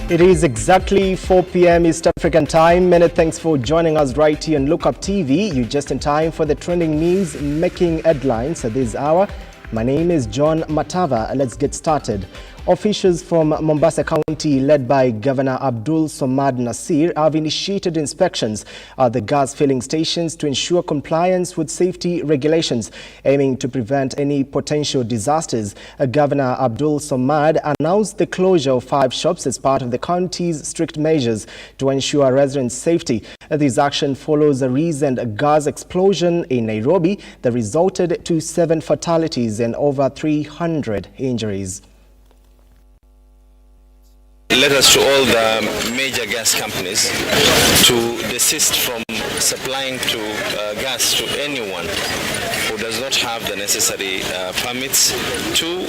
It is exactly 4 p.m. East African time. Many thanks for joining us right here on Lookuptv. You're just in time for the trending news making headlines at this hour. My name is John Matava. Let's get started. Officials from Mombasa County, led by Governor Abdul Somad Nasir, have initiated inspections at the gas filling stations to ensure compliance with safety regulations, aiming to prevent any potential disasters. Governor Abdul Somad announced the closure of 5 shops as part of the county's strict measures to ensure residents' safety. This action follows a recent gas explosion in Nairobi that resulted to 7 fatalities and over 300 injuries. Letters to all the major gas companies to desist from supplying to gas to anyone who does not have the necessary permits. To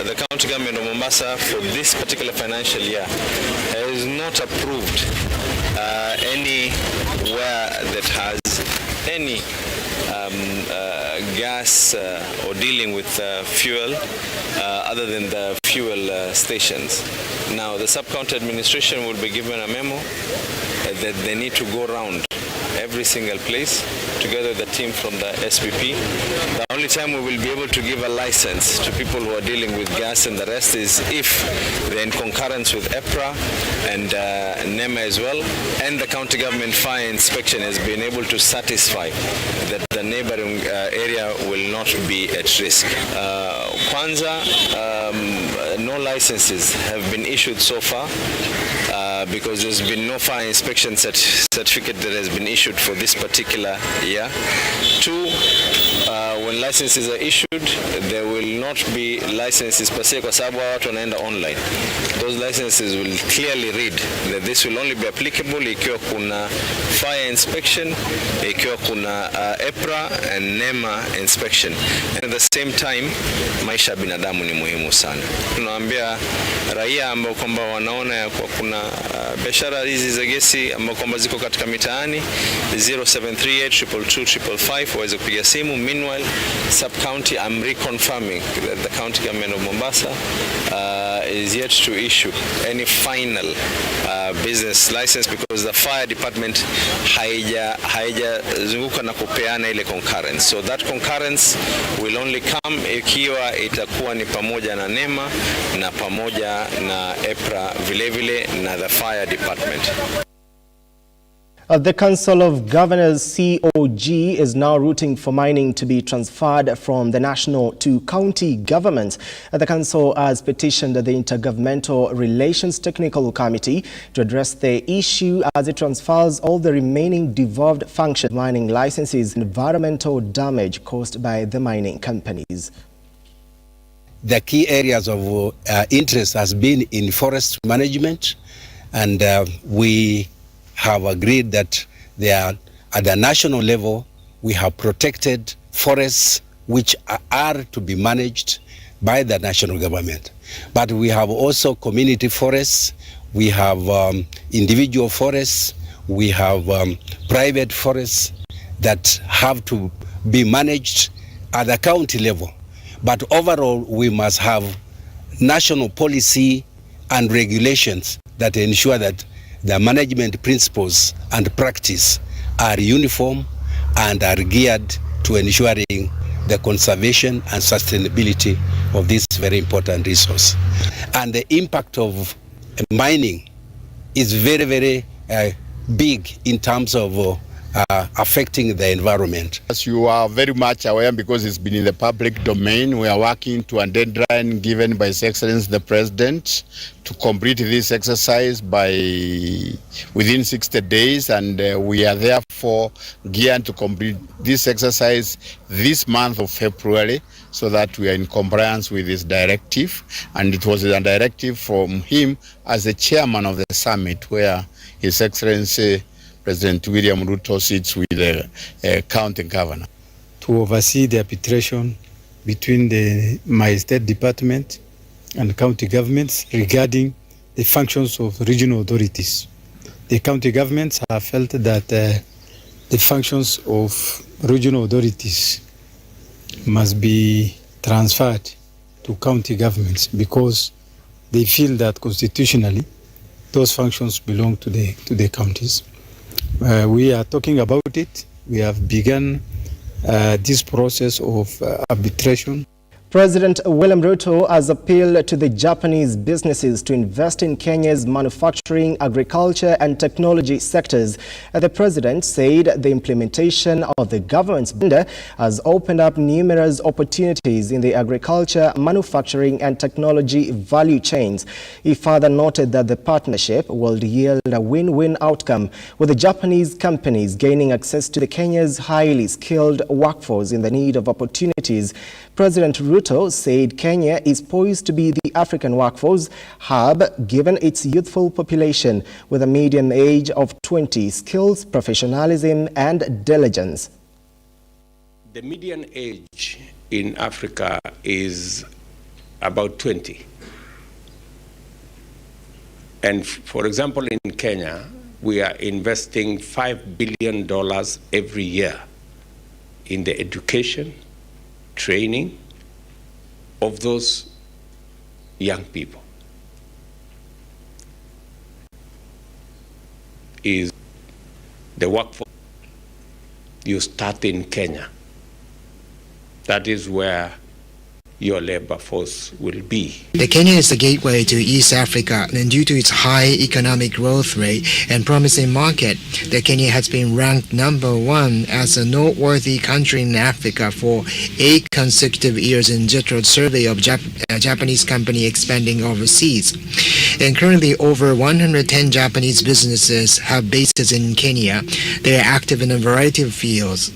the county government of Mombasa for this particular financial year has not approved anywhere that has any gas or dealing with fuel other than the fuel stations. Now the sub-county administration will be given a memo that they need to go around every single place together with the team from the SPP. The only time we will be able to give a license to people who are dealing with gas and the rest is if they're in concurrence with EPRA and NEMA as well, and the county government fire inspection has been able to satisfy that the neighboring area will not be at risk. Kwanza, no licenses have been issued so far because there's been no fire inspection certificate that has been issued for this particular year. 2, when licenses are issued, there will not be licenses per se kwa sababu watu wanaenda online. Those licenses will clearly read that this will only be applicable ikiwa kuna fire inspection, ikiwa kuna EPRA and NEMA inspection. And at the same time, maisha ya binadamu ni muhimu sana. Tunaambia raia ambao kwamba wanaona ya kwa kuna biashara hizi za gesi ambao kwamba ziko katika mitaani 0738 222 555 waweze kupiga simu. Meanwhile, sub-county, I'm reconfirming that the county government of Mombasa is yet to issue any final business license because the fire department haijazunguka na kupeana ile concurrence. So that concurrence will only come ikiwa itakuwa ni pamoja na NEMA na pamoja na EPRA vilevile na the fire department. The Council of Governors COG is now rooting for mining to be transferred from the national to county governments. The council has petitioned the Intergovernmental Relations Technical Committee to address the issue as it transfers all the remaining devolved function mining licenses and environmental damage caused by the mining companies. The key areas of interest has been in forest management, and we have agreed that at the national level we have protected forests which are to be managed by the national government. But we have also community forests, we have individual forests, we have private forests that have to be managed at the county level. But overall, we must have national policy and regulations that ensure that the management principles and practice are uniform and are geared to ensuring the conservation and sustainability of this very important resource. And the impact of mining is very, very big in terms of affecting the environment. As you are very much aware, because it's been in the public domain, we are working to a deadline given by His Excellency the President to complete this exercise by within 60 days, and we are therefore geared to complete this exercise this month of February so that we are in compliance with this directive. And it was a directive from him as the chairman of the summit where His Excellency President William RUTO sits with the county governor. To oversee the arbitration between my state department and county governments regarding the functions of regional authorities. The county governments have felt that the functions of regional authorities must be transferred to county governments because they feel that constitutionally those functions belong to the counties. We are talking about it. We have begun this process of arbitration. President William RUTO has appealed to the Japanese businesses to invest in Kenya's manufacturing, agriculture and technology sectors. The president said the implementation of the government's agenda has opened up numerous opportunities in the agriculture, manufacturing and technology value chains. He further noted that the partnership will yield a win-win outcome, with the Japanese companies gaining access to the Kenya's highly skilled workforce in the need of opportunities. President RUTO said Kenya is poised to be the African workforce hub given its youthful population with a median age of 20, skills, professionalism and diligence. The median age in Africa is about 20. And for example, in Kenya, we are investing $5 billion every year in the education, training of those young people. Is the workforce you start in Kenya. That is where your labor force will be. Kenya is the gateway to East Africa, and due to its high economic growth rate and promising market, Kenya has been ranked #1 as a noteworthy country in Africa for 8 consecutive years in JETRO's survey of Japanese company expanding overseas. And currently, over 110 Japanese businesses have bases in Kenya. They are active in a variety of fields.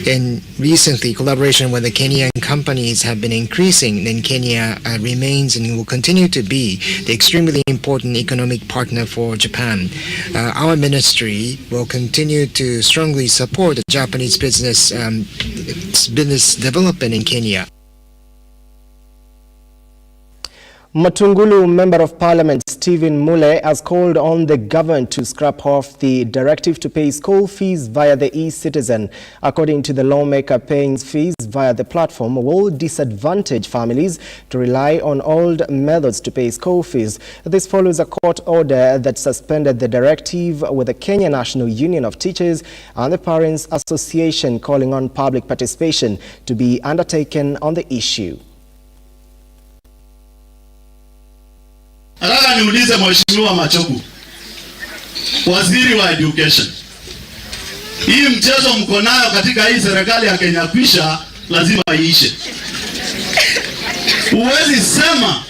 And recently, collaboration with the Kenyan companies have been increasing, and Kenya remains and will continue to be the extremely important economic partner for Japan. Our ministry will continue to strongly support the Japanese business development in Kenya. Matungulu Member of Parliament Stephen Mule has called on the government to scrap off the directive to pay school fees via the e-citizen. According to the lawmaker, paying fees via the platform will disadvantage families to rely on old methods to pay school fees. This follows a court order that suspended the directive, with the Kenya National Union of Teachers and the Parents Association calling on public participation to be undertaken on the issue. Nataka niulize Mheshimiwa Machogu, Waziri wa Education. Hii mchezo mko nayo katika hii serikali ya Kenya kwisha lazima iishe. Huwezi sema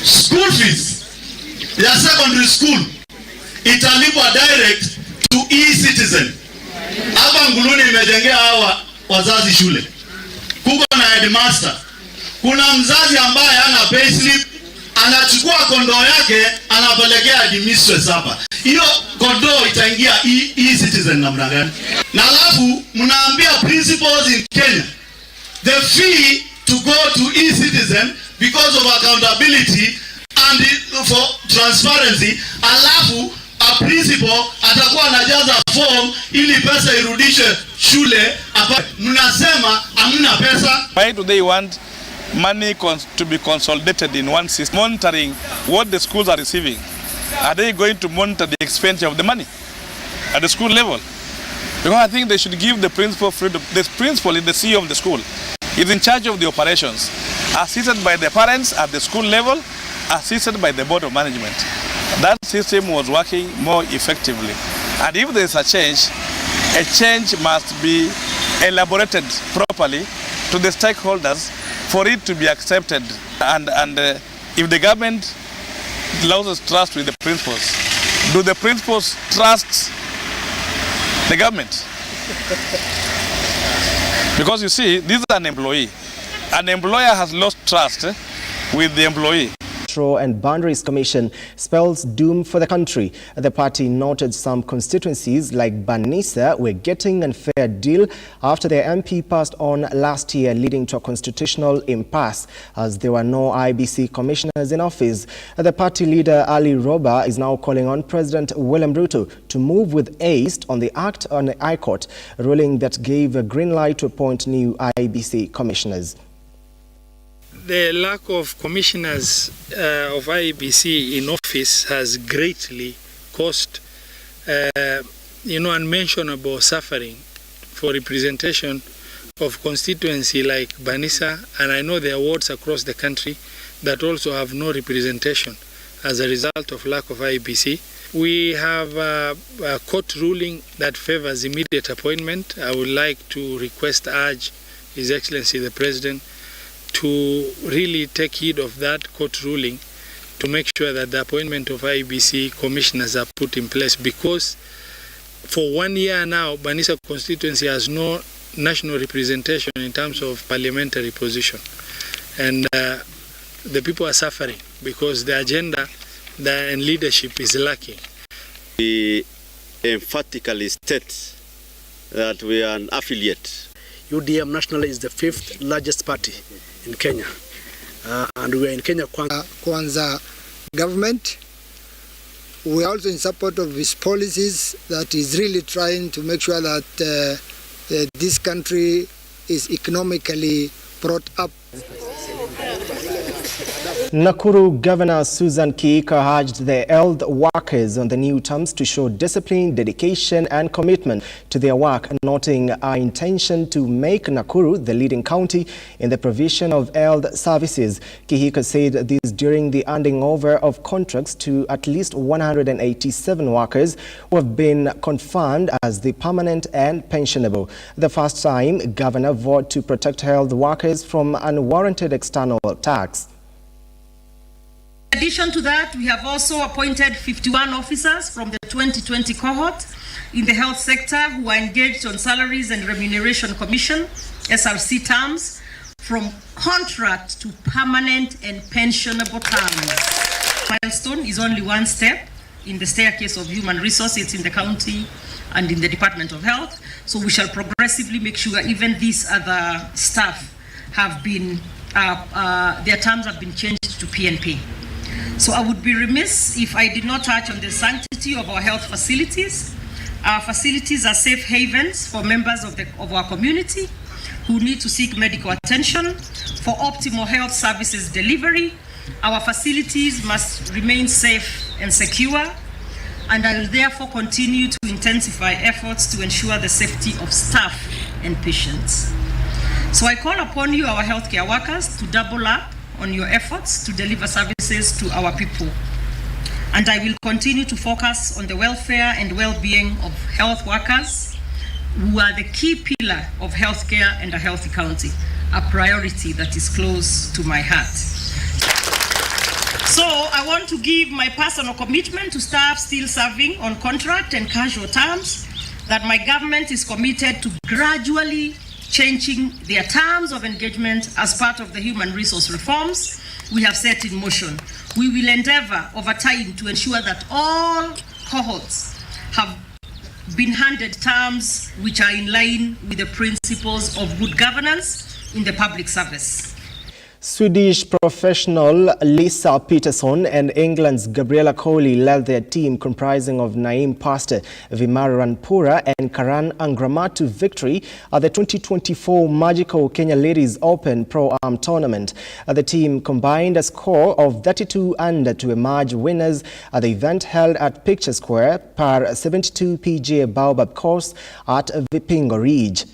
school fees ya secondary school italipwa direct to e-citizen. Hapa Nguluni imejengea hawa wazazi shule. Kuko na headmaster. Kuna mzazi ambaye hana payslip, anachukua kondoo yake anapelekea administrator hapa. Hiyo kondoo itaingia e-citizen namna gani? Na alafu mnaambia principals in Kenya the fee to go to e-citizen because of accountability and for transparency, alafu a principal atakuwa anajaza form ili pesa irudishe shule. Mnasema hamna pesa. Why do they want money to be consolidated in one system, monitoring what the schools are receiving? Are they going to monitor the expenditure of the money at the school level? Because I think they should give the principal freedom. The principal is the CEO of the school. He's in charge of the operations, assisted by the parents at the school level, assisted by the board of management. That system was working more effectively. And if there is a change must be elaborated properly to the stakeholders for it to be accepted. And if the government loses trust with the principals, do the principals trust the government? Because you see, this is an employee. An employer has lost trust with the employee. And Boundaries Commission spells doom for the country. The party noted some constituencies like Banisa were getting an unfair deal after their MP passed on last year, leading to a constitutional impasse as there were no IBC commissioners in office. The party leader Ali Roba is now calling on President William RUTO to move with haste on the act on the High Court ruling that gave a green light to appoint new IBC commissioners. the lack of commissioners of IEBC in office has greatly caused, unmentionable suffering for representation of constituency like Banisa, and I know there are wards across the country that also have no representation as a result of lack of IEBC. We have a court ruling that favors immediate appointment. I would like to urge His Excellency the President to really take heed of that court ruling to make sure that the appointment of IEBC commissioners are put in place, because for 1 year now, Banisa constituency has no national representation in terms of parliamentary position. And the people are suffering because the agenda and leadership is lacking. We emphatically state that we are an affiliate. UDM National is the 5th largest party in Kenya, and we are in Kenya Kwanza government. We are also in support of his policies that is really trying to make sure that this country is economically brought up. Nakuru Governor Susan Kihika urged the health workers on the new terms to show discipline, dedication and commitment to their work, noting our intention to make Nakuru the leading county in the provision of health services. Kihika said this during the handing over of contracts to at least 187 workers who have been confirmed as the permanent and pensionable. The first time Governor vowed to protect health workers from unwarranted external tax. In addition to that, we have also appointed 51 officers from the 2020 cohort in the health sector who are engaged on Salaries and Remuneration Commission, SRC terms, from contract to permanent and pensionable terms. Milestone is only one step in the staircase of human resources in the county and in the Department of Health. So we shall progressively make sure even these other staff have been, their terms have been changed to PNP. So I would be remiss if I did not touch on the sanctity of our health facilities. Our facilities are safe havens for members of our community who need to seek medical attention. For optimal health services delivery, our facilities must remain safe and secure, and I will therefore continue to intensify efforts to ensure the safety of staff and patients. So I call upon you, our healthcare workers, to double up on your efforts to deliver services to our people. And I will continue to focus on the welfare and well-being of health workers, who are the key pillar of healthcare and a healthy county, a priority that is close to my heart. So I want to give my personal commitment to staff still serving on contract and casual terms, that my government is committed to gradually changing their terms of engagement as part of the human resource reforms we have set in motion. We will endeavor over time to ensure that all cohorts have been handed terms which are in line with the principles of good governance in the public service. Swedish professional Lisa Peterson and England's Gabriella Coley led their team comprising of Naeem Pastor, Vimaran Pura and Karan Angrama to victory at the 2024 Magical Kenya Ladies Open Pro-Am Tournament. The team combined a score of 32 under to emerge winners at the event held at Picture Square, par 72 PGA Baobab course at Vipingo Ridge.